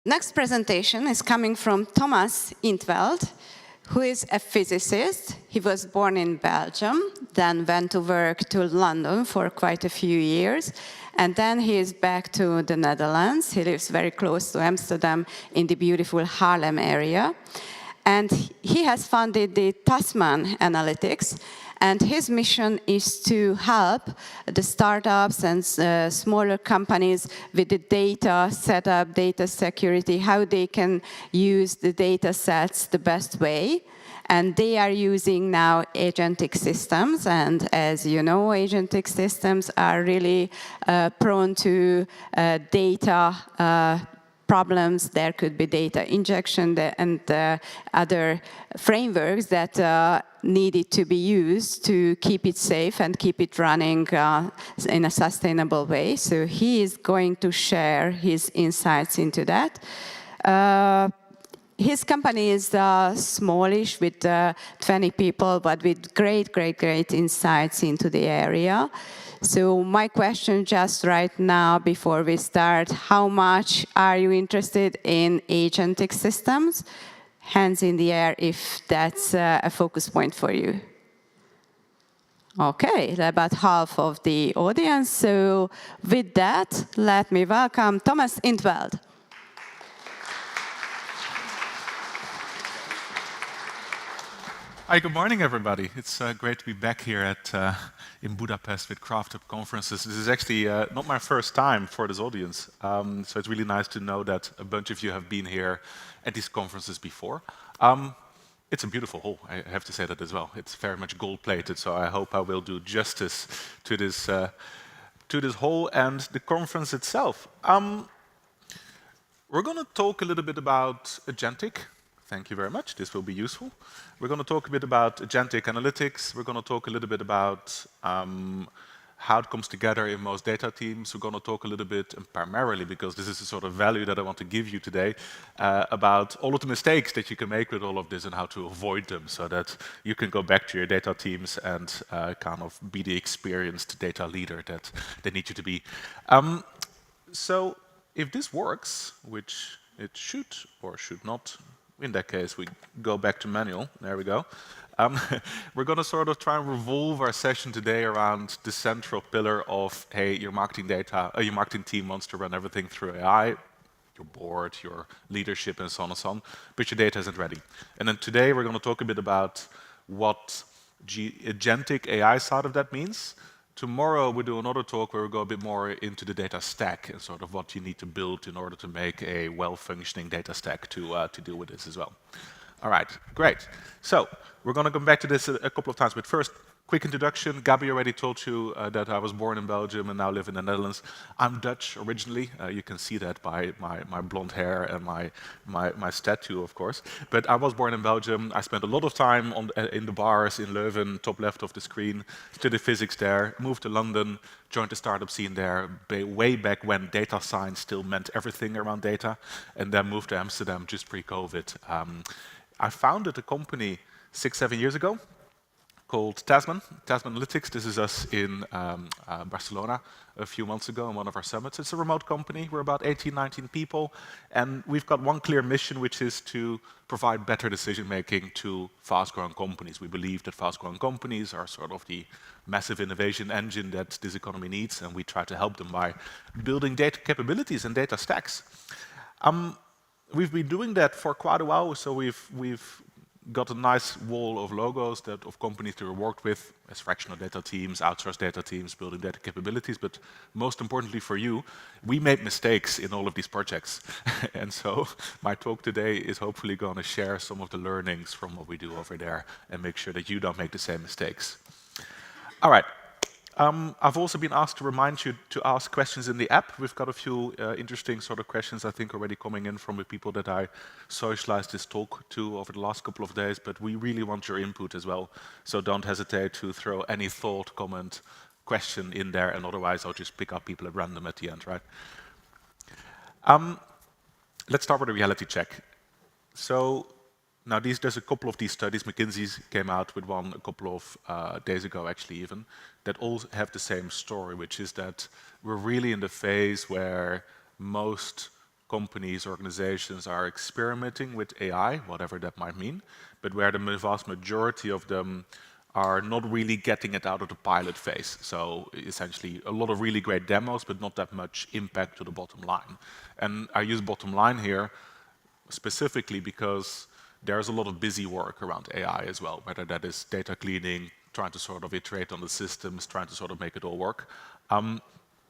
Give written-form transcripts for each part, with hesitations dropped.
Next presentation is coming from Thomas Veld, who is a physicist. He was born in Belgium, then went to work to London for quite a few years, and then he is back to the Netherlands. He lives very close to Amsterdam in the beautiful Haarlem area. And he has founded the Tasman Analytics, and his mission is to help the startups and smaller companies with the data setup, data security, how they can use the data sets the best way. And they are using now agentic systems, and as you know, agentic systems are really prone to data problems. There could be data injection and other frameworks that needed to be used to keep it safe and keep it running in a sustainable way. So he is going to share his insights into that. His company is smallish with 20 people, but with great insights into the area. So my question just right now before we start, how much are you interested in agentic systems? Hands in the air if that's a focus point for you. Okay, about half of the audience. So with that, let me welcome Thomas Veld. Hi, good morning, everybody. It's great to be back here in Budapest with Craft Up Conferences. This is actually not my first time for this audience, so it's really nice to know that a bunch of you have been here at these conferences before. It's a beautiful hall, I have to say that as well. It's very much gold-plated, so I hope I will do justice to this hall and the conference itself. We're going to talk a little bit about Agentic. Thank you very much. This will be useful. We're going to talk a bit about agentic analytics. We're going to talk a little bit about how it comes together in most data teams. We're going to talk a little bit, and primarily because this is the sort of value that I want to give you today, about all of the mistakes that you can make with all of this and how to avoid them so that you can go back to your data teams and kind of be the experienced data leader that they need you to be. So if this works, which it should or should not, in that case, we go back to manual. There we go. We're going to sort of try and revolve our session today around the central pillar of, hey, your marketing team wants to run everything through AI, your board, your leadership, and so on and so on, but your data isn't ready. And then today we're going to talk a bit about what agentic AI side of that means. Tomorrow we do another talk where we go a bit more into the data stack and sort of what you need to build in order to make a well-functioning data stack to deal with this as well. All right, great. So we're going to come back to this a couple of times, but first, quick introduction. Gabi already told you that I was born in Belgium and now live in the Netherlands. I'm Dutch originally. You can see that by my blonde hair and my tattoo, of course. But I was born in Belgium. I spent a lot of time in the bars in Leuven, top left of the screen, studied physics there, moved to London, joined the startup scene there way back when data science still meant everything around data, and then moved to Amsterdam just pre-COVID. I founded a company 6-7 years ago called Tasman Analytics. This is us in Barcelona a few months ago on one of our summits. It's a remote company. We're about 18-19 people, and we've got one clear mission, which is to provide better decision-making to fast-growing companies. We believe that fast-growing companies are sort of the massive innovation engine that this economy needs, and we try to help them by building data capabilities and data stacks. We've been doing that for quite a while, so we've got a nice wall of logos of companies that we worked with as fractional data teams, outsourced data teams, building data capabilities. But most importantly for you, we made mistakes in all of these projects. And so my talk today is hopefully going to share some of the learnings from what we do over there and make sure that you don't make the same mistakes. All right. I've also been asked to remind you to ask questions in the app. We've got a few interesting sort of questions, I think, already coming in from the people that I socialized this talk to over the last couple of days, but we really want your input as well. So don't hesitate to throw any thought, comment, question in there, and otherwise I'll just pick up people at random at the end, right? Let's start with a reality check. So now there's a couple of these studies. McKinsey came out with one a couple of days ago, actually, even, that all have the same story, which is that we're really in the phase where most companies, organizations are experimenting with AI, whatever that might mean, but where the vast majority of them are not really getting it out of the pilot phase. So essentially a lot of really great demos, but not that much impact to the bottom line. And I use bottom line here specifically because there's a lot of busy work around AI as well, whether that is data cleaning, trying to sort of iterate on the systems, trying to sort of make it all work.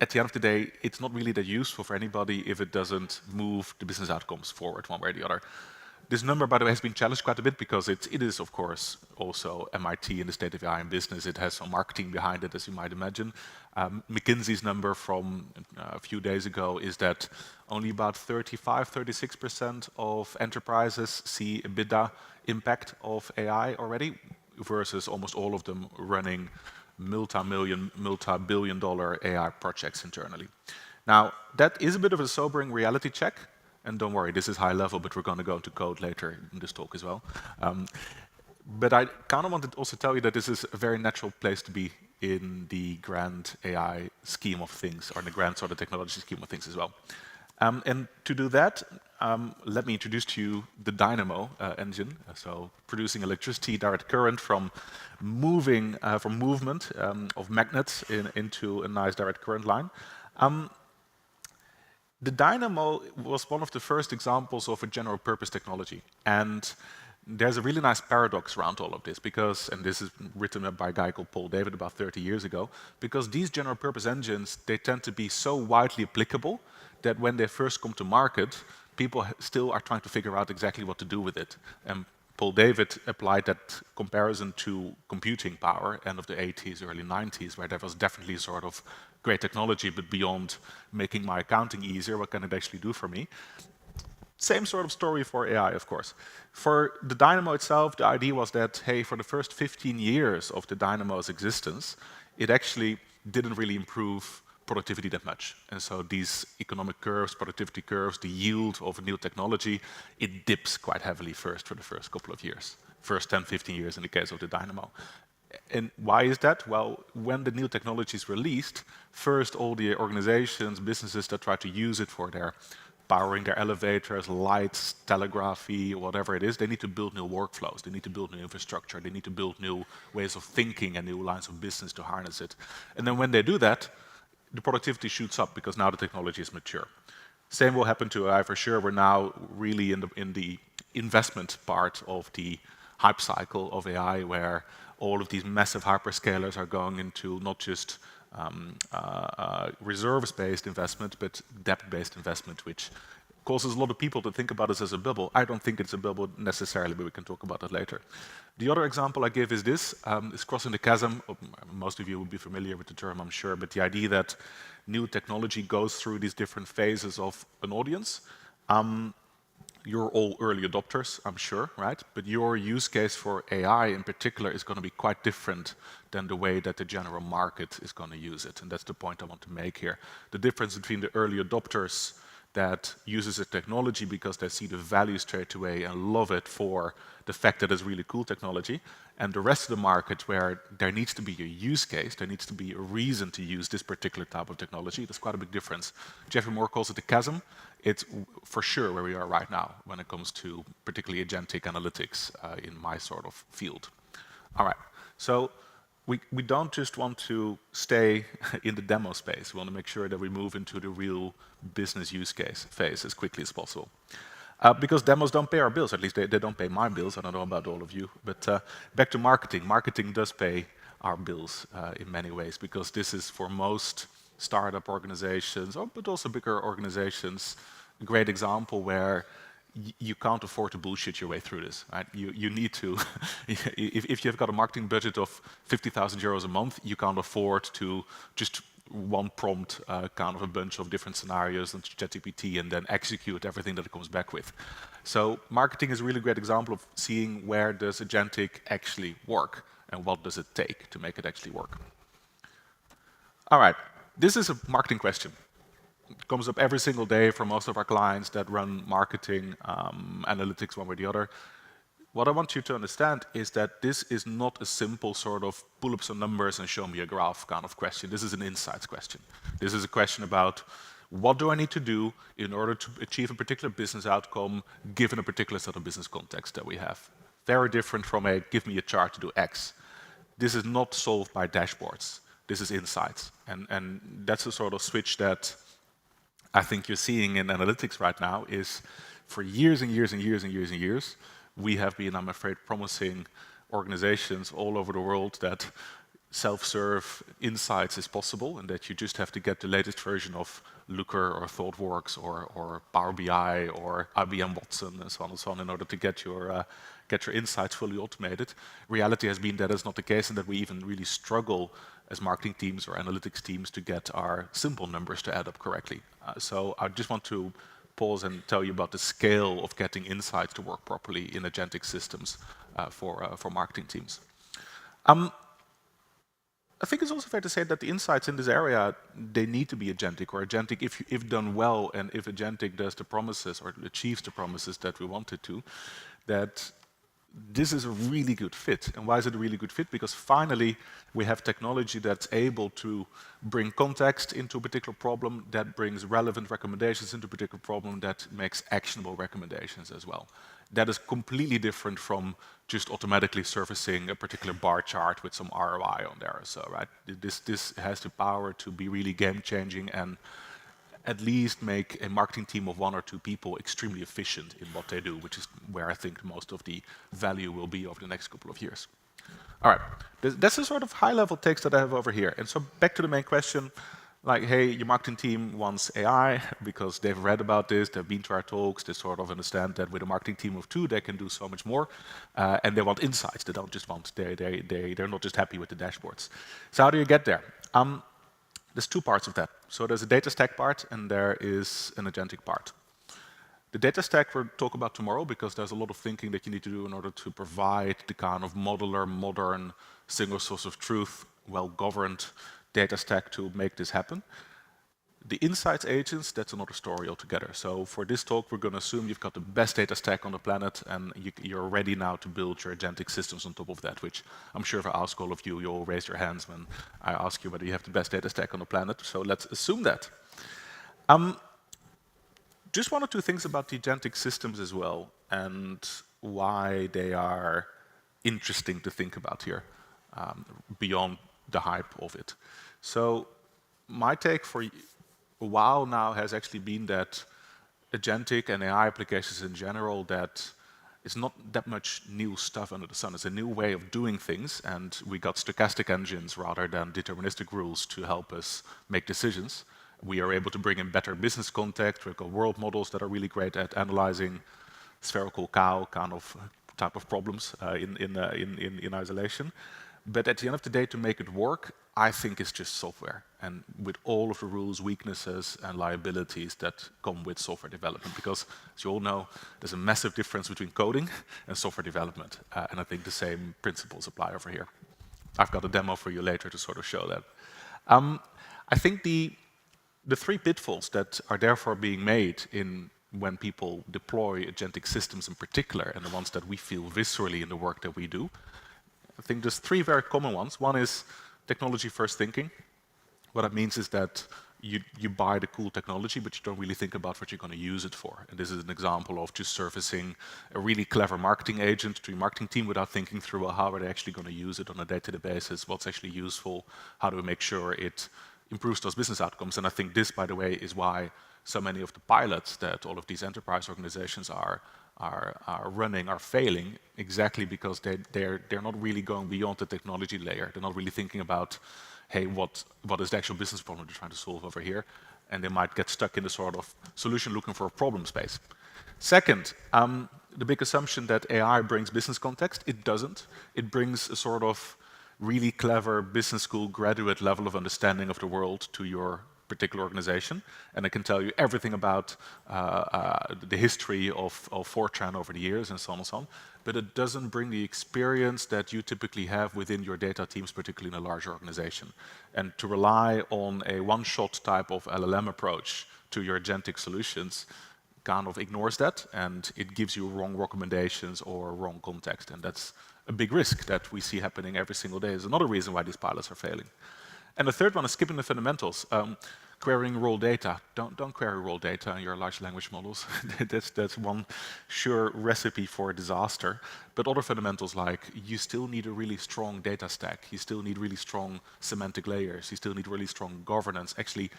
At the end of the day, it's not really that useful for anybody if it doesn't move the business outcomes forward one way or the other. This number, by the way, has been challenged quite a bit because it is, of course, also MIT in the state of AI in business. It has some marketing behind it, as you might imagine. McKinsey's number from a few days ago is that only about 35–36% of enterprises see EBITDA impact of AI already, versus almost all of them running multi-billion-dollar AI projects internally. Now, that is a bit of a sobering reality check. And don't worry, this is high level, but we're going to go into code later in this talk as well. But I kind of wanted to also tell you that this is a very natural place to be in the grand AI scheme of things, or in the grand sort of technology scheme of things as well. And to do that, let me introduce to you the dynamo engine. So producing electricity, direct current from movement of magnets into a nice direct current line. The dynamo was one of the first examples of a general purpose technology. And there's a really nice paradox around all of this because, and this is written up by a guy called Paul David about 30 years ago, because these general purpose engines, they tend to be so widely applicable that when they first come to market, people still are trying to figure out exactly what to do with it. And Paul David applied that comparison to computing power, end of the 80s, early 90s, where there was definitely sort of great technology, but beyond making my accounting easier, what can it actually do for me? Same sort of story for AI, of course. For the dynamo itself, the idea was that, hey, for the first 15 years of the dynamo's existence, it actually didn't really improve productivity that much. And so these economic curves, productivity curves, the yield of a new technology, it dips quite heavily first for the first couple of years. First 10, 15 years in the case of the dynamo. And why is that? Well, when the new technology is released, first all the organizations, businesses that try to use it for their powering their elevators, lights, telegraphy, whatever it is, they need to build new workflows, they need to build new infrastructure, they need to build new ways of thinking and new lines of business to harness it. And then when they do that, the productivity shoots up because now the technology is mature. Same will happen to AI for sure. We're now really in the investment part of the hype cycle of AI, where all of these massive hyperscalers are going into not just reserves-based investment, but depth-based investment, which causes a lot of people to think about this as a bubble. I don't think it's a bubble necessarily, but we can talk about that later. The other example I give is this, is crossing the chasm. Most of you will be familiar with the term, I'm sure, but the idea that new technology goes through these different phases of an audience. You're all early adopters, I'm sure, right? But your use case for AI in particular is going to be quite different than the way that the general market is going to use it. And that's the point I want to make here. The difference between the early adopters that uses the technology because they see the value straight away and love it for the fact that it's really cool technology, and the rest of the market where there needs to be a use case, there needs to be a reason to use this particular type of technology. There's quite a big difference. Jeffrey Moore calls it the chasm. It's for sure where we are right now when it comes to particularly agentic analytics in my sort of field. All right, so we don't just want to stay in the demo space. We want to make sure that we move into the real business use case phase as quickly as possible. Because demos don't pay our bills, at least they don't pay my bills. I don't know about all of you, but back to marketing. Marketing does pay our bills in many ways, because this is for most startup organizations, but also bigger organizations, a great example where you can't afford to bullshit your way through this, right? You need to, if you've got a marketing budget of 50,000 euros a month, you can't afford to just one prompt, kind of a bunch of different scenarios into ChatGPT and then execute everything that it comes back with. So marketing is a really great example of seeing where does agentic actually work and what does it take to make it actually work. All right, this is a marketing question. It comes up every single day for most of our clients that run marketing analytics one way or the other. What I want you to understand is that this is not a simple sort of pull up some numbers and show me a graph kind of question. This is an insights question. This is a question about What do I need to do in order to achieve a particular business outcome given a particular set of business context that we have? Very different from a give me a chart to do X. This is not solved by dashboards. This is insights. And that's the sort of switch that I think you're seeing in analytics right now is for years and years and years and years and years, we have been, I'm afraid, promising organizations all over the world that self-serve insights is possible and that you just have to get the latest version of Looker or ThoughtWorks or Power BI or IBM Watson and so on in order to get your insights fully automated. Reality has been that is not the case and that we even really struggle as marketing teams or analytics teams to get our simple numbers to add up correctly. So I just want to pause and tell you about the scale of getting insights to work properly in agentic systems for marketing teams. I think it's also fair to say that the insights in this area, they need to be agentic, or agentic if done well, and if agentic does the promises or achieves the promises that we want it to, that this is a really good fit. And why is it a really good fit? Because finally, we have technology that's able to bring context into a particular problem, that brings relevant recommendations into a particular problem, that makes actionable recommendations as well. That is completely different from just automatically surfacing a particular bar chart with some ROI on there. So, right, this has the power to be really game-changing and at least make a marketing team of 1 or 2 people extremely efficient in what they do, which is where I think most of the value will be over the next couple of years. All right, that's the sort of high-level takes that I have over here. And so back to the main question, like, hey, your marketing team wants AI because they've read about this, they've been to our talks, they sort of understand that with a marketing team of 2, they can do so much more, and they want insights. They don't just want, they're not just happy with the dashboards. So how do you get there? There's 2 parts of that. So there's a data stack part and there is an agentic part. The data stack we'll talk about tomorrow because there's a lot of thinking that you need to do in order to provide the kind of modular, modern, single source of truth, well-governed data stack to make this happen. The insights agents, that's another story altogether. So for this talk, we're going to assume you've got the best data stack on the planet and you're ready now to build your agentic systems on top of that, which I'm sure if I ask all of you, you'll raise your hands when I ask you whether you have the best data stack on the planet. So let's assume that. Just 1 or 2 things about the agentic systems as well and why they are interesting to think about here beyond the hype of it. So my take for a while now has actually been that agentic and AI applications in general, that it's not that much new stuff under the sun. It's a new way of doing things, and we got stochastic engines rather than deterministic rules to help us make decisions. We are able to bring in better business context. We've got world models that are really great at analyzing spherical cow kind of type of problems in isolation. But at the end of the day, to make it work, I think it's just software, and with all of the rules, weaknesses, and liabilities that come with software development. Because, as you all know, there's a massive difference between coding and software development, and I think the same principles apply over here. I've got a demo for you later to sort of show that. I think the 3 pitfalls that are therefore being made in when people deploy agentic systems in particular, and the ones that we feel viscerally in the work that we do, I think there's 3 very common ones. One is technology first thinking. What that means is that you buy the cool technology, but you don't really think about what you're going to use it for. And this is an example of just surfacing a really clever marketing agent to your marketing team without thinking through, well, how are they actually going to use it on a day-to-day basis? What's actually useful? How do we make sure it improves those business outcomes? And I think this, by the way, is why so many of the pilots that all of these enterprise organizations are running are failing, exactly because they're not really going beyond the technology layer. They're not really thinking about, hey, what is the actual business problem they're trying to solve over here? And they might get stuck in the sort of solution looking for a problem space. Second, the big assumption that AI brings business context, it doesn't. It brings a sort of really clever business school graduate level of understanding of the world to your particular organization, and I can tell you everything about the history of Fortran over the years and so on and so on, but it doesn't bring the experience that you typically have within your data teams, particularly in a larger organization. And to rely on a one-shot type of LLM approach to your agentic solutions kind of ignores that, and it gives you wrong recommendations or wrong context, and that's a big risk that we see happening every single day. Is another reason why these pilots are failing. And the third one is skipping the fundamentals. A querying raw data. Don't query raw data in your large language models. that's one sure recipe for disaster. But other fundamentals like you still need a really strong data stack. You still need really strong semantic layers. You still need really strong governance. Actually,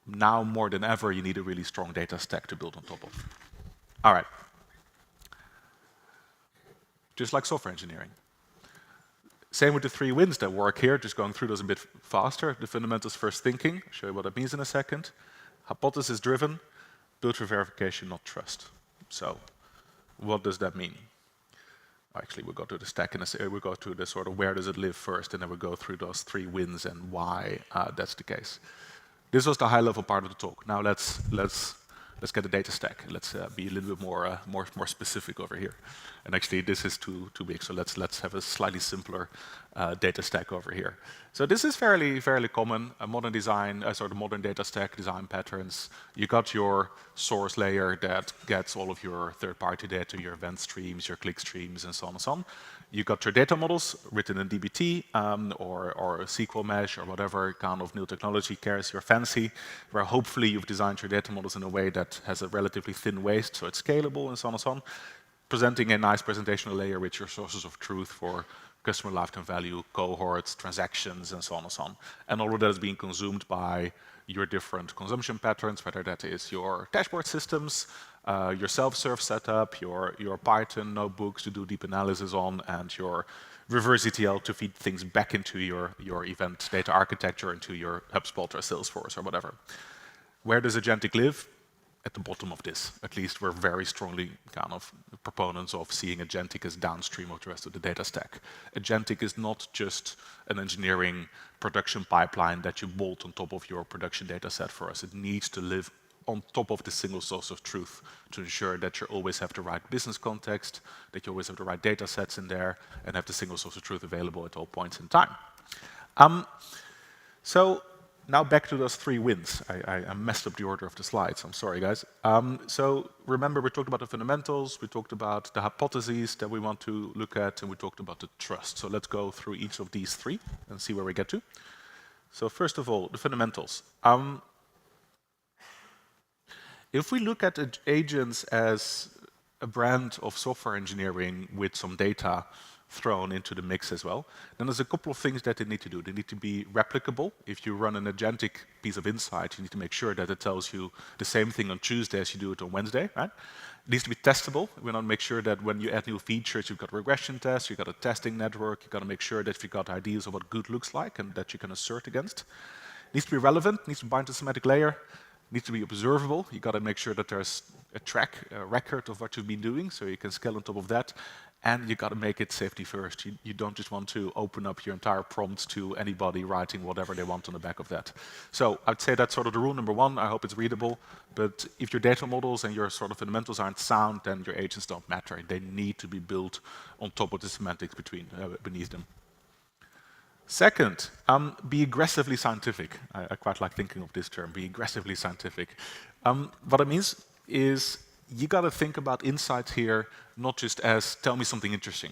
now more than ever, you need a really strong data stack to build on top of. All right. Just like software engineering. Same with the 3 wins that work here, just going through those a bit faster. The fundamentals first thinking, I'll show you what that means in a second. Hypothesis driven, built for verification, not trust. So what does that mean? Actually, we'll go to the stack in a we'll go to the sort of where does it live first, and then we'll go through those 3 wins and why that's the case. This was the high level part of the talk. Now let's get a data stack. Let's be a little bit more specific over here. And actually, this is too big. So let's have a slightly simpler data stack over here. So this is fairly common. A modern design, sort of modern data stack design patterns. You got your source layer that gets all of your third-party data, your event streams, your click streams, and so on and so on. You got your data models written in DBT or SQL Mesh or whatever kind of new technology carries your fancy, where hopefully you've designed your data models in a way that has a relatively thin waist, so it's scalable and so on and so on, presenting a nice presentational layer with your sources of truth for customer lifetime value, cohorts, transactions, and so on and so on. And all of that is being consumed by your different consumption patterns, whether that is your dashboard systems, your self-serve setup, your Python notebooks to do deep analysis on, and your reverse ETL to feed things back into your event data architecture, into your HubSpot or Salesforce or whatever. Where does Agentic live? At the bottom of this. At least we're very strongly kind of proponents of seeing Agentic as downstream of the rest of the data stack. Agentic is not just an engineering production pipeline that you bolt on top of your production data set for us. It needs to live on top of the single source of truth to ensure that you always have the right business context, that you always have the right data sets in there, and have the single source of truth available at all points in time. So now back to those 3 wins. I messed up the order of the slides. I'm sorry, guys. So remember, we talked about the fundamentals, we talked about the hypotheses that we want to look at, and we talked about the trust. So let's go through each of these 3 and see where we get to. So first of all, the fundamentals. If we look at agents as a brand of software engineering with some data thrown into the mix as well, then there's a couple of things that they need to do. They need to be replicable. If you run an agentic piece of insight, you need to make sure that it tells you the same thing on Tuesday as you do it on Wednesday, right? It needs to be testable. We want to make sure that when you add new features, you've got regression tests, you've got a testing network, you've got to make sure that you've got ideas of what good looks like and that you can assert against. It needs to be relevant, needs to bind to semantic layer, needs to be observable. You got to make sure that there's a record of what you've been doing, so you can scale on top of that. And you got to make it safety first. You don't just want to open up your entire prompt to anybody writing whatever they want on the back of that. So I'd say that's sort of the rule number 1. I hope it's readable. But if your data models and your sort of fundamentals aren't sound, then your agents don't matter. They need to be built on top of the semantics beneath them. Second, be aggressively scientific. I quite like thinking of this term, be aggressively scientific. What it means is you got to think about insights here, not just as tell me something interesting,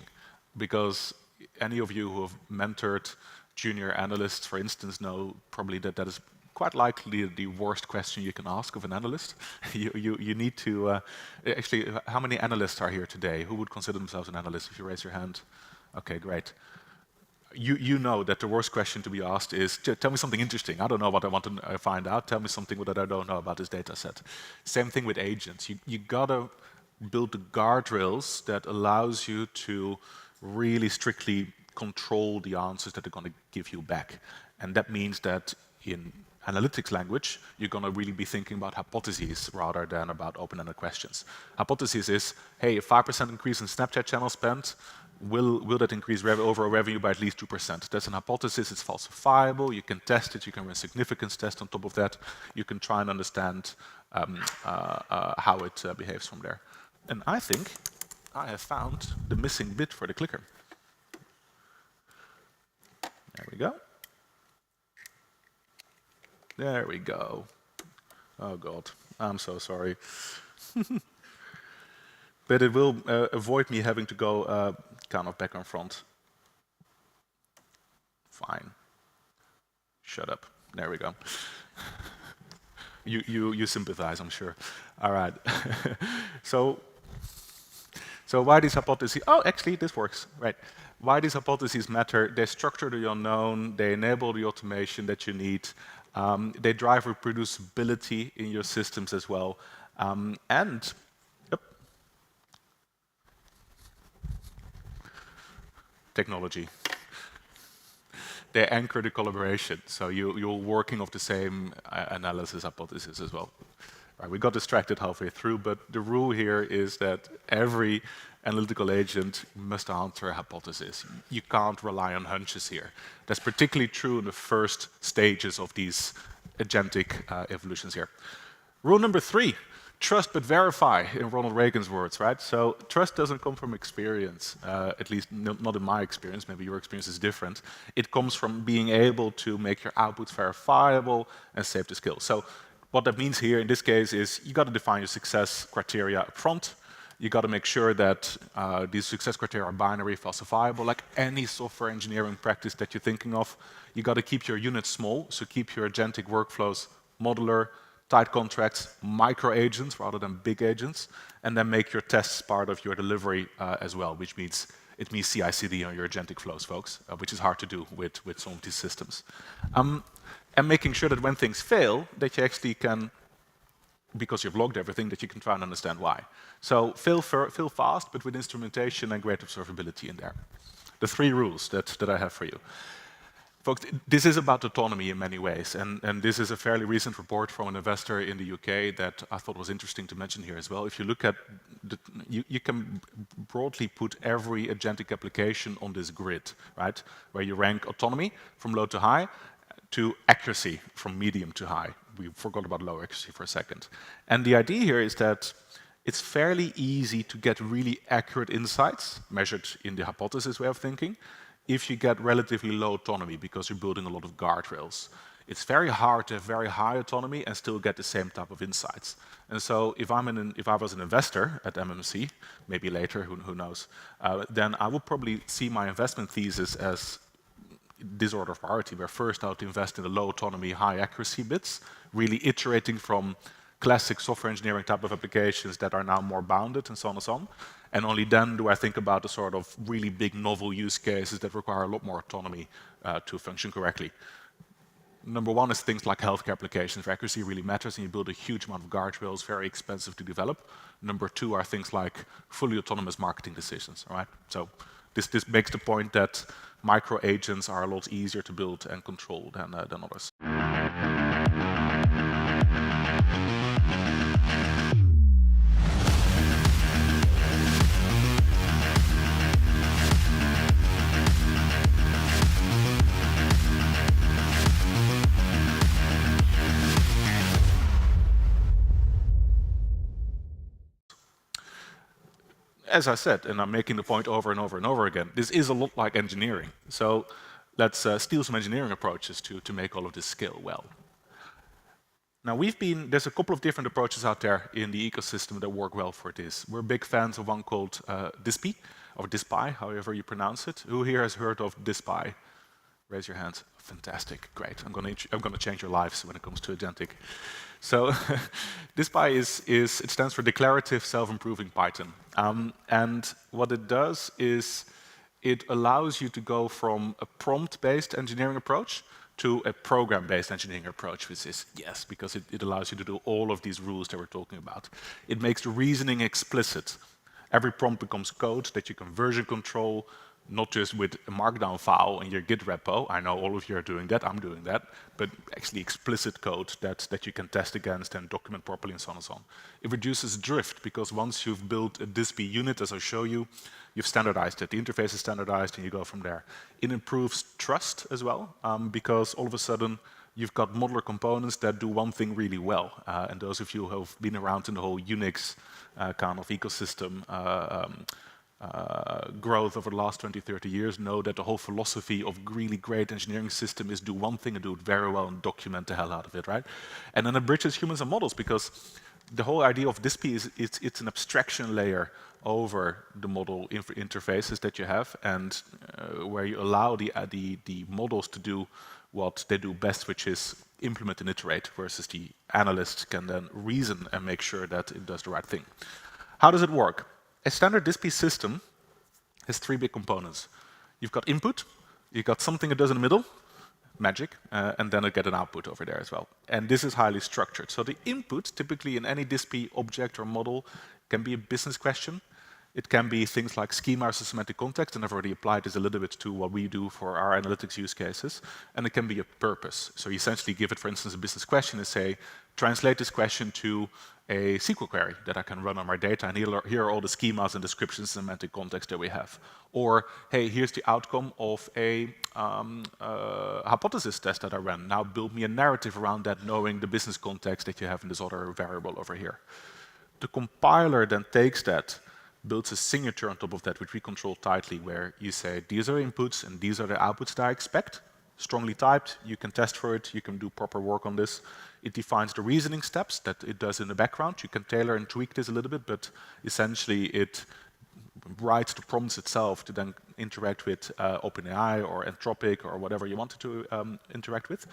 because any of you who have mentored junior analysts, for instance, know probably that that is quite likely the worst question you can ask of an analyst. You need to, actually, how many analysts are here today? Who would consider themselves an analyst if you raise your hand? Okay, great. You know that the worst question to be asked is, tell me something interesting. I don't know what I want to find out. Tell me something that I don't know about this data set. Same thing with agents. You got to build the guardrails that allows you to really strictly control the answers that they're going to give you back. And that means that in analytics language, you're going to really be thinking about hypotheses rather than about open-ended questions. Hypothesis is, hey, a 5% increase in Snapchat channel spend, will that increase overall revenue by at least 2%? That's an hypothesis, it's falsifiable, you can test it, you can run a significance test on top of that, you can try and understand how it behaves from there. And I think I have found the missing bit for the clicker. There we go. There we go. Oh God, I'm so sorry. But it will avoid me having to go kind of back and front. Fine. Shut up. There we go. You sympathize, I'm sure. All right. so why these hypotheses? Oh, actually, this works. Right. Why these hypotheses matter? They structure the unknown. They enable the automation that you need. They drive reproducibility in your systems as well. And yep, technology. They anchor the collaboration. So you're working off the same analysis hypothesis as well. Right, we got distracted halfway through, but the rule here is that every analytical agent must answer a hypothesis. You can't rely on hunches here. That's particularly true in the first stages of these agentic evolutions here. Rule number 3, trust but verify, in Ronald Reagan's words, right? So trust doesn't come from experience, at least not in my experience, maybe your experience is different. It comes from being able to make your outputs verifiable and save the skill. So what that means here in this case is you got to define your success criteria up front. You got to make sure that these success criteria are binary falsifiable, like any software engineering practice that you're thinking of. You got to keep your units small, so keep your agentic workflows modular, tight contracts, micro agents rather than big agents, and then make your tests part of your delivery as well, which means it means CI/CD on your agentic flows, folks, which is hard to do with some of these systems. And making sure that when things fail, that you actually can, because you've logged everything, that you can try and understand why. So fail fast, but with instrumentation and great observability in there. The 3 rules that I have for you. Folks, this is about autonomy in many ways, and this is a fairly recent report from an investor in the UK that I thought was interesting to mention here as well. If you look at, you can broadly put every agentic application on this grid, right? Where you rank autonomy from low to high, to accuracy from medium to high. We forgot about low accuracy for a second. And the idea here is that it's fairly easy to get really accurate insights, measured in the hypothesis way of thinking, if you get relatively low autonomy because you're building a lot of guardrails. It's very hard to have very high autonomy and still get the same type of insights. And so if I was an investor at MMC, maybe later, who knows, then I would probably see my investment thesis as this order of priority, where first I would invest in the low autonomy, high accuracy bits, really iterating from classic software engineering type of applications that are now more bounded and so on and so on. And only then do I think about the sort of really big novel use cases that require a lot more autonomy to function correctly. Number 1 is things like healthcare applications where accuracy really matters and you build a huge amount of guardrails, very expensive to develop. Number 2 are things like fully autonomous marketing decisions, all right? So this makes the point that micro agents are a lot easier to build and control than others. As I said, and I'm making the point over and over and over again, this is a lot like engineering. So let's steal some engineering approaches to make all of this scale well. Now there's a couple of different approaches out there in the ecosystem that work well for this. We're big fans of one called DISPy, or DISPy, however you pronounce it. Who here has heard of DISPy? Raise your hand. Fantastic, great. I'm going to change your lives when it comes to agentic. So DISPy it stands for Declarative Self-Improving Python. And what it does is it allows you to go from a prompt-based engineering approach to a program-based engineering approach, which is yes, because it allows you to do all of these rules that we're talking about. It makes the reasoning explicit. Every prompt becomes code that you can version control, not just with a markdown file in your Git repo. I know all of you are doing that, I'm doing that, but actually explicit code that you can test against and document properly and so on and so on. It reduces drift because once you've built a DISPy unit, as I show you, you've standardized it. The interface is standardized and you go from there. It improves trust as well because all of a sudden you've got modular components that do one thing really well. And those of you who have been around in the whole Unix kind of ecosystem growth over the last 20, 30 years know that the whole philosophy of really great engineering system is do one thing and do it very well and document the hell out of it, right? And then it bridges humans and models because the whole idea of DISPy is it's an abstraction layer over the model interfaces that you have and where you allow the models to do what they do best, which is implement and iterate, versus the analyst can then reason and make sure that it does the right thing. How does it work? A standard DSP system has three big components. You've got input, you've got something it does in the middle, magic, and then it get an output over there as well. And this is highly structured. So the input, typically in any DSP object or model, can be a business question. It can be things like schema or semantic context, and I've already applied this a little bit to what we do for our analytics use cases. And it can be a purpose. So you essentially give it, for instance, a business question and say, translate this question to a SQL query that I can run on my data, and here are all the schemas and descriptions and semantic context that we have. Or, hey, here's the outcome of a hypothesis test that I ran. Now build me a narrative around that, knowing the business context that you have in this other variable over here. The compiler then takes that, builds a signature on top of that, which we control tightly, where you say, these are inputs and these are the outputs that I expect. Strongly typed, you can test for it, you can do proper work on this. It defines the reasoning steps that it does in the background. You can tailor and tweak this a little bit, but essentially it writes the prompts itself to then interact with OpenAI or Anthropic or whatever you want it to interact with.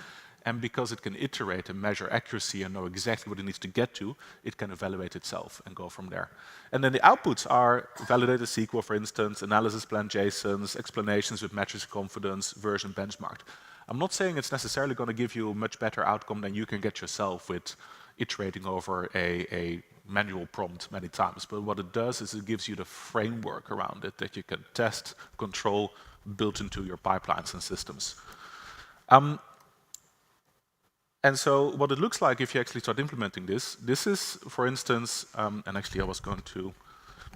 And because it can iterate and measure accuracy and know exactly what it needs to get to, it can evaluate itself and go from there. And then the outputs are validated SQL, for instance, analysis plan JSONs, explanations with metrics confidence, version benchmarked. I'm not saying it's necessarily going to give you a much better outcome than you can get yourself with iterating over a manual prompt many times. But what it does is it gives you the framework around it that you can test, control, build into your pipelines and systems. And so what it looks like if you actually start implementing this is, for instance, and actually I was going to,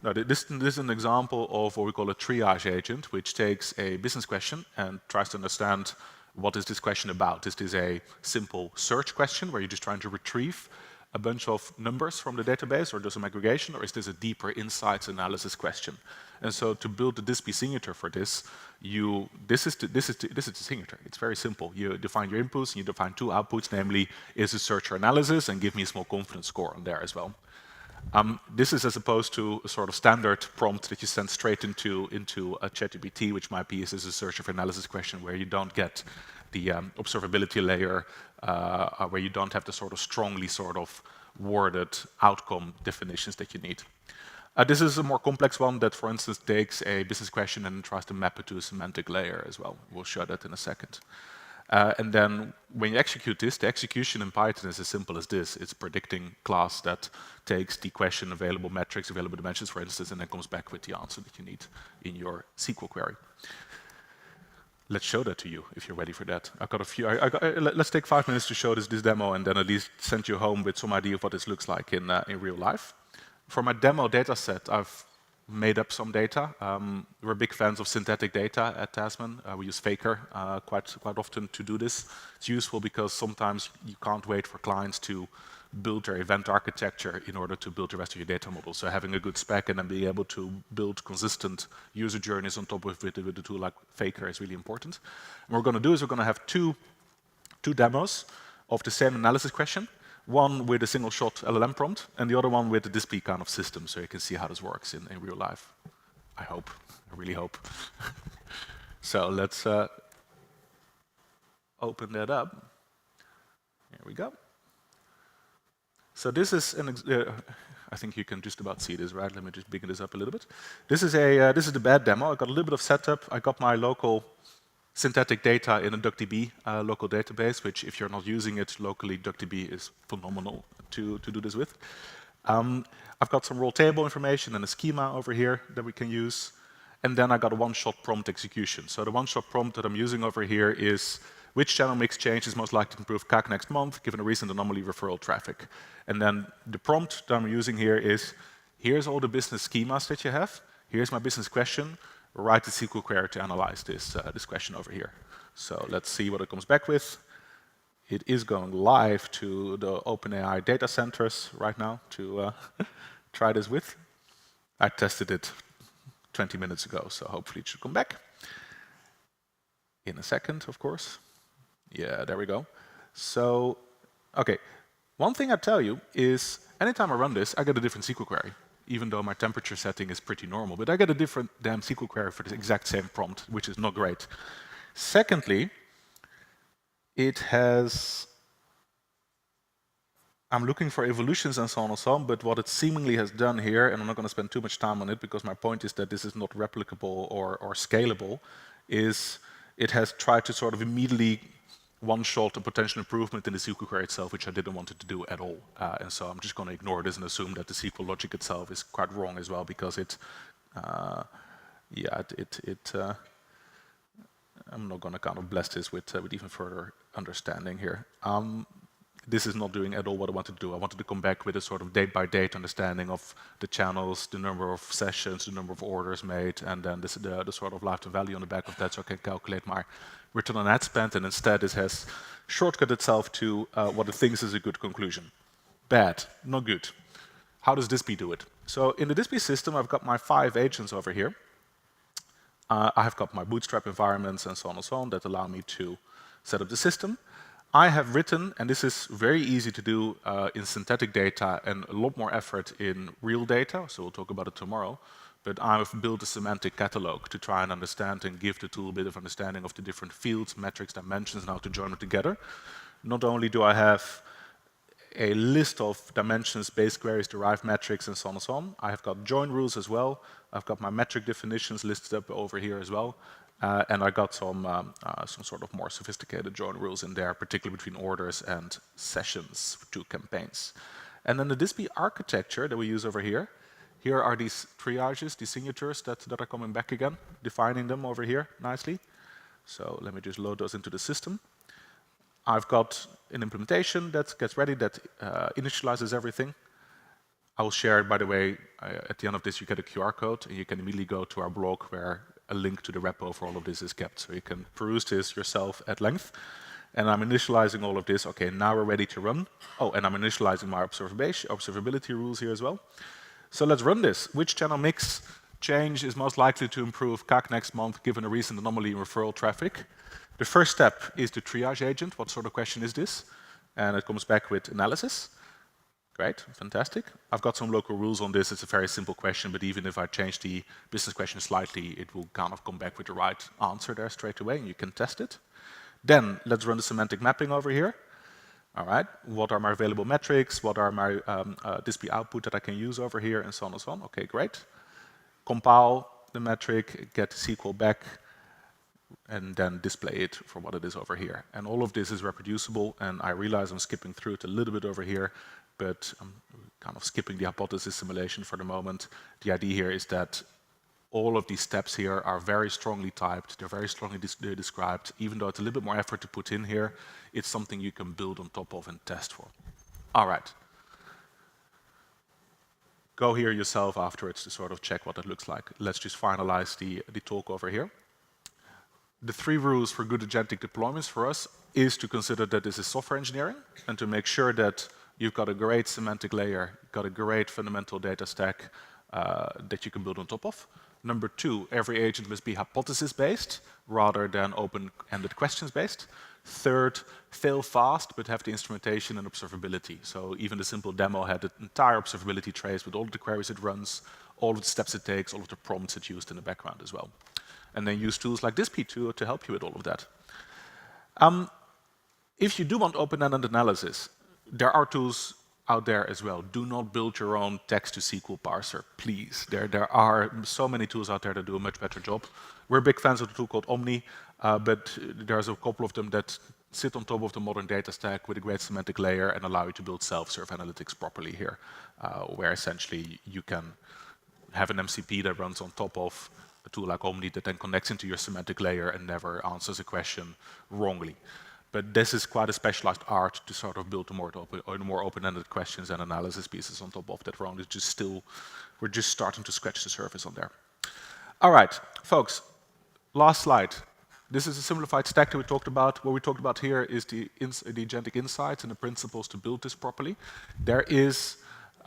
no, this is an example of what we call a triage agent, which takes a business question and tries to understand what is this question about. Is this a simple search question where you're just trying to retrieve a bunch of numbers from the database or do some aggregation, or is this a deeper insights analysis question? And so to build the DSP signature for this, this is the signature. It's very simple. You define your inputs and you define two outputs, namely, is it search or analysis, and give me a small confidence score on there as well. This is as opposed to a sort of standard prompt that you send straight into a ChatGPT, which might be, is this a search or analysis question where you don't get the observability layer, where you don't have the sort of strongly sort of worded outcome definitions that you need. This is a more complex one that, for instance, takes a business question and tries to map it to a semantic layer as well. We'll show that in a second. And then when you execute this, the execution in Python is as simple as this. It's predicting class that takes the question, available metrics, available dimensions, for instance, and then comes back with the answer that you need in your SQL query. Let's show that to you if you're ready for that. I've got a few. Let's take 5 minutes to show this demo and then at least send you home with some idea of what this looks like in real life. For my demo data set, I've made up some data. We're big fans of synthetic data at Tasman. We use Faker quite often to do this. It's useful because sometimes you can't wait for clients to build their event architecture in order to build the rest of your data model. So having a good spec and then being able to build consistent user journeys on top of it with a tool like Faker is really important. And what we're going to do is we're going to have two demos of the same analysis question. One with a single shot LLM prompt, and the other one with a DSP kind of system, so you can see how this works in real life. I hope. I really hope. So let's open that up. Here we go. So this is I think you can just about see this, right? Let me just biggen this up a little bit. This is the bad demo. I got a little bit of setup. I got my local synthetic data in a DuckDB local database, which if you're not using it locally, DuckDB is phenomenal to do this with. I've got some raw table information and a schema over here that we can use. And then I got a one-shot prompt execution. So the one-shot prompt that I'm using over here is which channel mix change is most likely to improve CAC next month, given a recent anomaly referral traffic. And then the prompt that I'm using here is, here's all the business schemas that you have. Here's my business question. Write the SQL query to analyze this question over here. So let's see what it comes back with. It is going live to the OpenAI data centers right now to try this with. I tested it 20 minutes ago, so hopefully it should come back. In a second, of course. Yeah, there we go. So, okay. One thing I tell you is, anytime I run this, I get a different SQL query, even though my temperature setting is pretty normal. But I get a different damn SQL query for the exact same prompt, which is not great. Secondly, it has, I'm looking for evolutions and so on and so on, but what it seemingly has done here, and I'm not going to spend too much time on it because my point is that this is not replicable or scalable, is it has tried to sort of immediately one-shot a potential improvement in the SQL query itself, which I didn't want it to do at all. And so I'm just going to ignore this and assume that the SQL logic itself is quite wrong as well, because I'm not going to kind of bless this with even further understanding here. This is not doing at all what I wanted to do. I wanted to come back with a sort of date-by-date understanding of the channels, the number of sessions, the number of orders made, and then the sort of lifetime value on the back of that, so I can calculate my return on ad spend. And instead, it has shortcut itself to what it thinks is a good conclusion. Bad, not good. How does DISP do it? So in the DISP system, I've got my 5 agents over here. I have got my bootstrap environments and so on that allow me to set up the system. I have written, and this is very easy to do in synthetic data and a lot more effort in real data, so we'll talk about it tomorrow, but I've built a semantic catalog to try and understand and give the tool a bit of understanding of the different fields, metrics, dimensions, and how to join them together. Not only do I have a list of dimensions, base queries, derived metrics, and so on. I have got join rules as well. I've got my metric definitions listed up over here as well. And I got some sort of more sophisticated join rules in there, particularly between orders and sessions to campaigns. And then the DISP architecture that we use over here. Here are these triages, these signatures that are coming back again, defining them over here nicely. So let me just load those into the system. I've got an implementation that gets ready, that initializes everything. I will share it, by the way, at the end of this you get a QR code, and you can immediately go to our blog where a link to the repo for all of this is kept. So you can peruse this yourself at length. And I'm initializing all of this. Okay, now we're ready to run. Oh, and I'm initializing my observability rules here as well. So let's run this. Which channel mix change is most likely to improve CAC next month given a recent anomaly in referral traffic? The first step is the triage agent. What sort of question is this? And it comes back with analysis. Great, fantastic. I've got some local rules on this. It's a very simple question, but even if I change the business question slightly, it will kind of come back with the right answer there straight away, and you can test it. Then let's run the semantic mapping over here. All right, what are my available metrics? What are my DISP output that I can use over here, and so on and so on. Okay, great. Compile the metric, get the SQL back, and then display it for what it is over here. And all of this is reproducible, and I realize I'm skipping through it a little bit over here, but I'm kind of skipping the hypothesis simulation for the moment. The idea here is that all of these steps here are very strongly typed, they're very strongly described. Even though it's a little bit more effort to put in here, it's something you can build on top of and test for. All right. Go here yourself afterwards to sort of check what it looks like. Let's just finalize the talk over here. The 3 rules for good agentic deployments for us is to consider that this is software engineering and to make sure that you've got a great semantic layer, got a great fundamental data stack that you can build on top of. Number 2, every agent must be hypothesis-based rather than open-ended questions-based. Third, fail fast, but have the instrumentation and observability. So even the simple demo had the entire observability trace with all of the queries it runs, all of the steps it takes, all of the prompts it used in the background as well. And then use tools like DISP to help you with all of that. If you do want open-ended analysis, there are tools out there as well. Do not build your own text-to-SQL parser, please. There are so many tools out there that do a much better job. We're big fans of a tool called Omni, but there's a couple of them that sit on top of the modern data stack with a great semantic layer and allow you to build self-serve analytics properly here, where essentially you can have an MCP that runs on top of a tool like Omni that then connects into your semantic layer and never answers a question wrongly. But this is quite a specialized art to sort of build more open-ended questions and analysis pieces on top of that. We're just starting to scratch the surface on there. All right, folks, last slide. This is a simplified stack that we talked about. What we talked about here is the agentic insights and the principles to build this properly. There is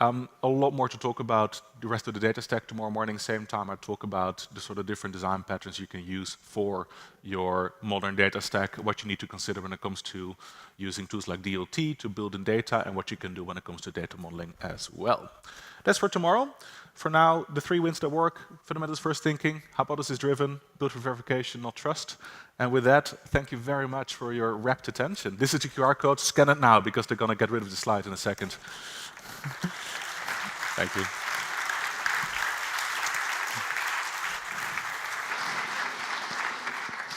A lot more to talk about the rest of the data stack tomorrow morning. Same time, I talk about the sort of different design patterns you can use for your modern data stack, what you need to consider when it comes to using tools like DLT to build in data, and what you can do when it comes to data modeling as well. That's for tomorrow. For now, the 3 wins that work: fundamentals first thinking, hypothesis driven, build for verification, not trust. And with that, thank you very much for your rapt attention. This is the QR code. Scan it now, because they're going to get rid of the slide in a second. Thank you.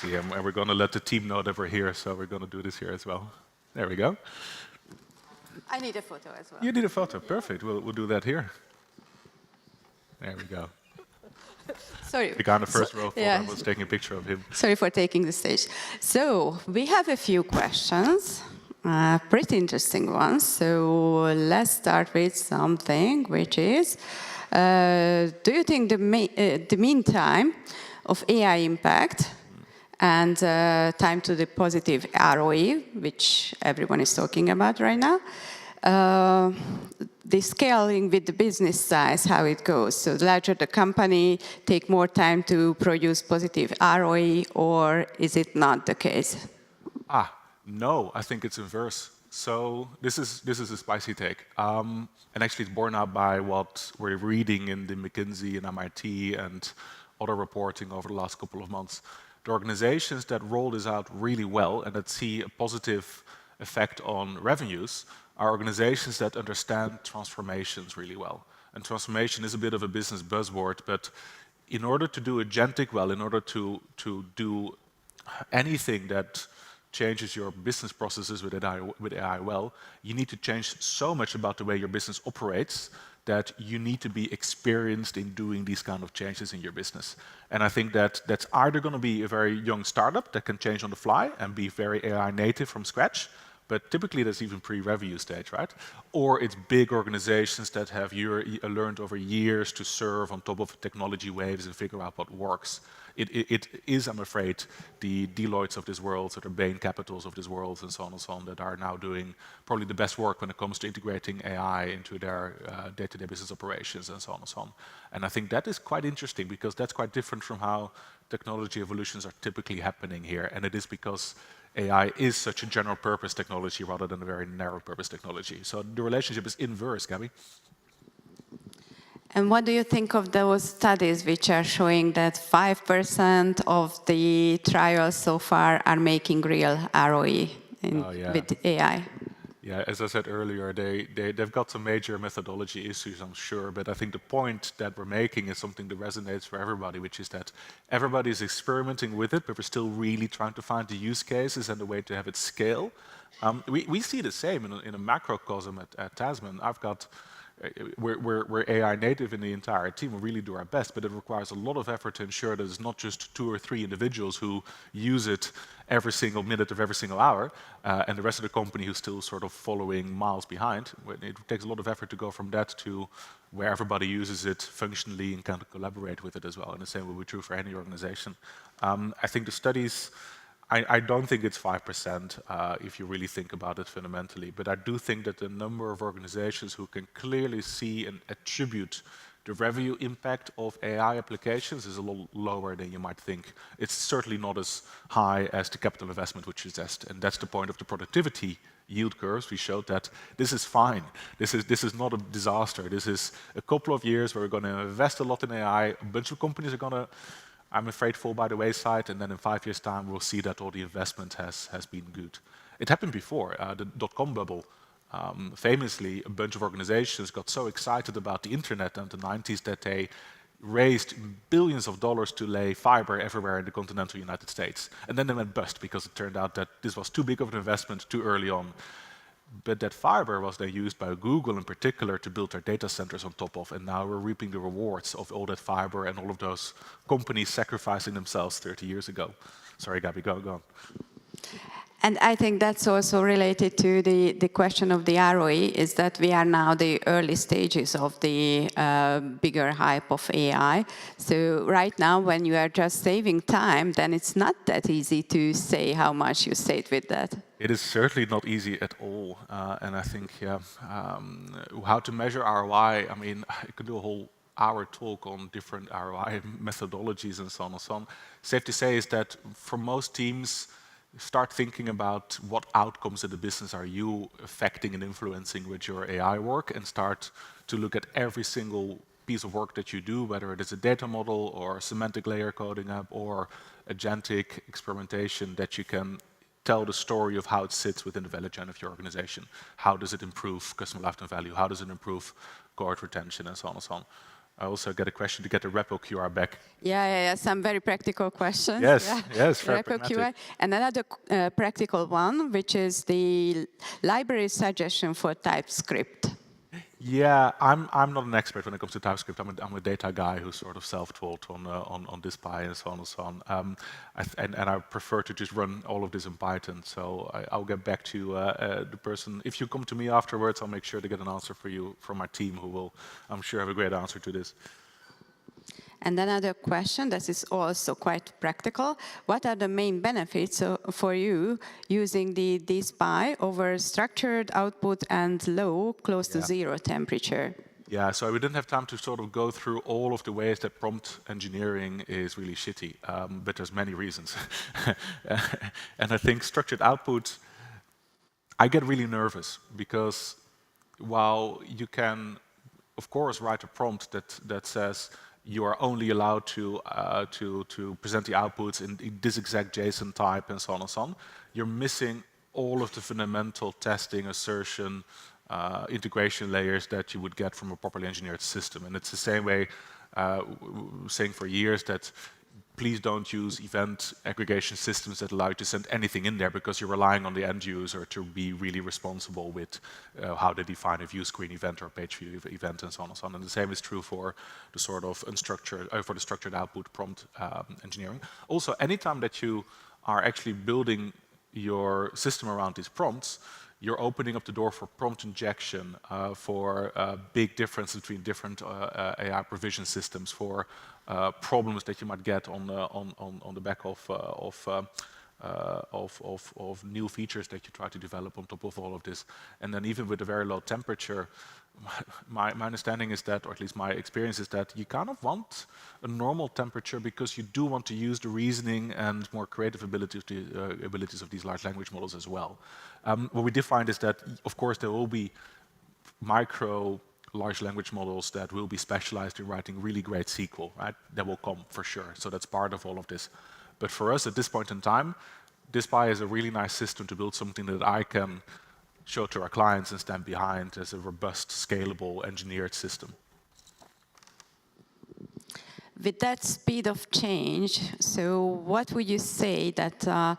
Yeah, and we're going to let the team know that we're here, so we're going to do this here as well. There we go. I need a photo as well. You need a photo. Perfect. We'll do that here. There we go. Sorry. The guy in the first row thought I was taking a picture of him. Sorry for taking the stage. So we have a few questions, pretty interesting ones. So let's start with something, which is, do you think the mean time of AI impact and time to the positive ROE, which everyone is talking about right now, the scaling with the business size, how it goes? So the larger the company, take more time to produce positive ROE, or is it not the case? No, I think it's inverse. So this is a spicy take. And actually it's borne out by what we're reading in the McKinsey and MIT and other reporting over the last couple of months. The organizations that roll this out really well and that see a positive effect on revenues are organizations that understand transformations really well. And transformation is a bit of a business buzzword, but in order to do agentic well, in order to do anything that changes your business processes with AI well, you need to change so much about the way your business operates that you need to be experienced in doing these kind of changes in your business. And I think that that's either going to be a very young startup that can change on the fly and be very AI native from scratch, but typically that's even pre-revenue stage, right? Or it's big organizations that have learned over years to serve on top of technology waves and figure out what works. It is, I'm afraid, the Deloittes of this world, or the Bain Capitals of this world, and so on, that are now doing probably the best work when it comes to integrating AI into their day-to-day business operations, and so on. And I think that is quite interesting, because that's quite different from how technology evolutions are typically happening here. And it is because AI is such a general purpose technology rather than a very narrow purpose technology. So the relationship is inverse, Gabby. And what do you think of those studies which are showing that 5% of the trials so far are making real ROE with AI? Yeah, as I said earlier, they've got some major methodology issues, I'm sure, but I think the point that we're making is something that resonates for everybody, which is that everybody is experimenting with it, but we're still really trying to find the use cases and the way to have it scale. We see the same in a macrocosm at Tasman. We're AI native in the entire team. We really do our best, but it requires a lot of effort to ensure that it's not just 2 or 3 individuals who use it every single minute of every single hour, and the rest of the company who's still sort of following miles behind. It takes a lot of effort to go from that to where everybody uses it functionally and can collaborate with it as well. And the same will be true for any organization. I think the studies, I don't think it's 5% if you really think about it fundamentally, but I do think that the number of organizations who can clearly see and attribute the revenue impact of AI applications is a lot lower than you might think. It's certainly not as high as the capital investment would suggest, and that's the point of the productivity yield curves. We showed that this is fine. This is not a disaster. This is a couple of years where we're going to invest a lot in AI. A bunch of companies are going to, I'm afraid, fall by the wayside, and then in 5 years' time, we'll see that all the investment has been good. It happened before, the dot-com bubble. Famously, a bunch of organizations got so excited about the internet in the 90s that they raised billions of dollars to lay fiber everywhere in the continental United States. And then they went bust because it turned out that this was too big of an investment too early on. But that fiber was then used by Google in particular to build their data centers on top of, and now we're reaping the rewards of all that fiber and all of those companies sacrificing themselves 30 years ago. Sorry, Gabby, go on. And I think that's also related to the question of the ROI, is that we are now the early stages of the bigger hype of AI. So right now, when you are just saving time, then it's not that easy to say how much you saved with that. It is certainly not easy at all. And I think, yeah, how to measure ROI, I mean, I could do a whole hour talk on different ROI methodologies and so on and so on. Safe to say is that for most teams, start thinking about what outcomes in the business are you affecting and influencing with your AI work, and start to look at every single piece of work that you do, whether it is a data model or a semantic layer coding app or agentic experimentation, that you can tell the story of how it sits within the value chain of your organization. How does it improve customer lifetime value? How does it improve cohort retention, and so on and so on. I also get a question to get the repo QR back. Yeah, some very practical questions. Yes, yeah. yes, very Repo pragmatic. QA. And another practical one, which is the library suggestion for TypeScript. Yeah, I'm not an expert when it comes to TypeScript. I'm a data guy who's sort of self-taught on this Py and so on and so on. And I prefer to just run all of this in Python. So I'll get back to the person. If you come to me afterwards, I'll make sure to get an answer for you from my team, who will, I'm sure, have a great answer to this. And another question that is also quite practical. What are the main benefits for you using the DSPy over structured output and low, close to zero temperature? Yeah, so we didn't have time to sort of go through all of the ways that prompt engineering is really shitty, but there's many reasons. And I think structured output, I get really nervous, because while you can, of course, write a prompt that says, you are only allowed to present the outputs in this exact JSON type and so on and so on, you're missing all of the fundamental testing, assertion, integration layers that you would get from a properly engineered system. And it's the same way saying for years that please don't use event aggregation systems that allow you to send anything in there, because you're relying on the end user to be really responsible with how they define a view screen event or page view event and so on and so on. And the same is true for the sort of unstructured, for the structured output prompt engineering. Also, anytime that you are actually building your system around these prompts, you're opening up the door for prompt injection, for big difference between different AI provision systems, for problems that you might get on the back of new features that you try to develop on top of all of this. And then even with a very low temperature, my understanding is that, or at least my experience is that, you kind of want a normal temperature, because you do want to use the reasoning and more creative abilities of these large language models as well. What we did find is that, of course, there will be micro large language models that will be specialized in writing really great SQL, right? That will come for sure. So that's part of all of this. But for us at this point in time, DSPy is a really nice system to build something that I can show to our clients and stand behind as a robust, scalable, engineered system. With that speed of change, so what would you say that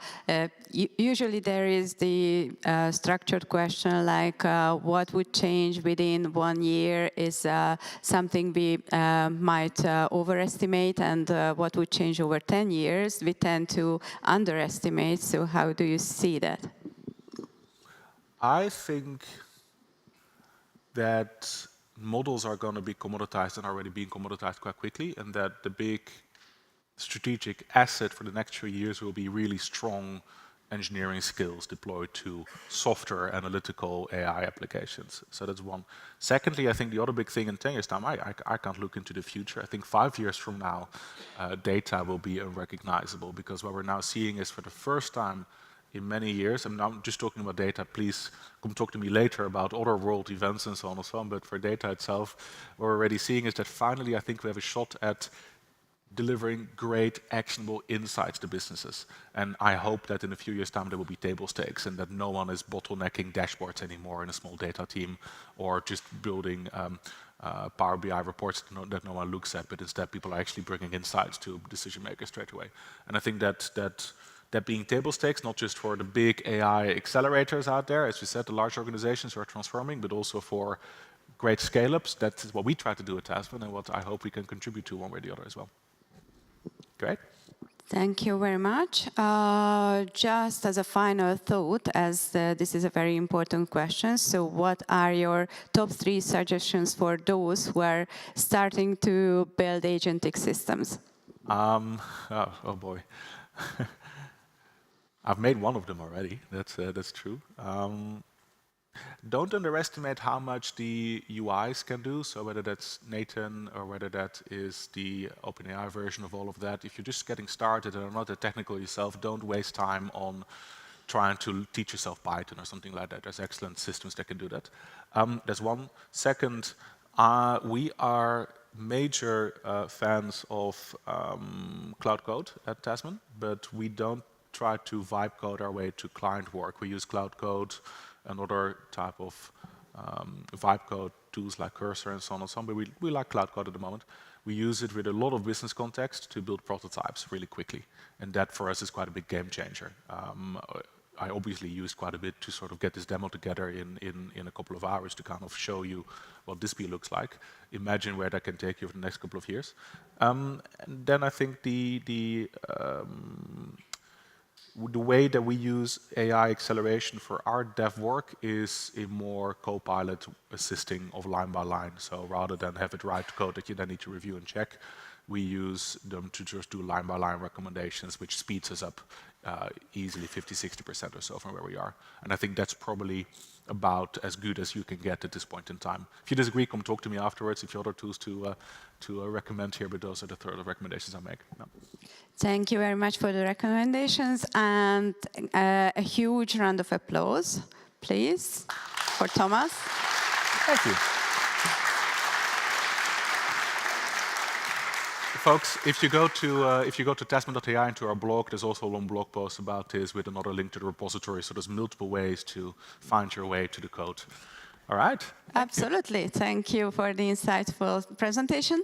usually there is the structured question like what would change within 1 year is something we might overestimate, and what would change over 10 years we tend to underestimate. So how do you see that? I think that models are going to be commoditized and already being commoditized quite quickly, and that the big strategic asset for the next 3 years will be really strong engineering skills deployed to software analytical AI applications. So that's one. Secondly, I think the other big thing in 10 years' time, I can't look into the future. I think 5 years from now, data will be unrecognizable, because what we're now seeing is, for the first time in many years, and I'm just talking about data, please come talk to me later about other world events and so on and so on, but for data itself, what we're already seeing is that finally I think we have a shot at delivering great actionable insights to businesses. And I hope that in a few years' time there will be table stakes, and that no one is bottlenecking dashboards anymore in a small data team, or just building Power BI reports that no one looks at, but instead people are actually bringing insights to decision makers straight away. And I think that being table stakes, not just for the big AI accelerators out there, as we said, the large organizations who are transforming, but also for great scale-ups. That's what we try to do at Tasman, and what I hope we can contribute to one way or the other as well. Great. Thank you very much. Just as a final thought, as this is a very important question, so what are your top 3 suggestions for those who are starting to build agentic systems? Oh boy. I've made one of them already. That's true. Don't underestimate how much the UIs can do. So whether that's Nathan or whether that is the OpenAI version of all of that, if you're just getting started and are not that technical yourself, don't waste time on trying to teach yourself Python or something like that. There's excellent systems that can do that. That's one. Second, we are major fans of Cloud Code at Tasman, but we don't try to vibe code our way to client work. We use Cloud Code and other type of vibe code tools like Cursor and so on and so on, but we like Cloud Code at the moment. We use it with a lot of business context to build prototypes really quickly, and that for us is quite a big game changer. I obviously used quite a bit to sort of get this demo together in a couple of hours to kind of show you what this looks like. Imagine where that can take you for the next couple of years. And then I think the way that we use AI acceleration for our dev work is a more Copilot assisting of line by line. So rather than have it write code that you then need to review and check, we use them to just do line by line recommendations, which speeds us up easily 50–60% or so from where we are. And I think that's probably about as good as you can get at this point in time. If you disagree, come talk to me afterwards. If you have other tools to recommend here, but those are the third of recommendations I make. No. Thank you very much for the recommendations, and a huge round of applause, please, for Thomas. Thank you. Folks, if you go to Tasman.ai and to our blog, there's also a long blog post about this with another link to the repository. So there's multiple ways to find your way to the code. All right? Absolutely. Thank you for the insightful presentation.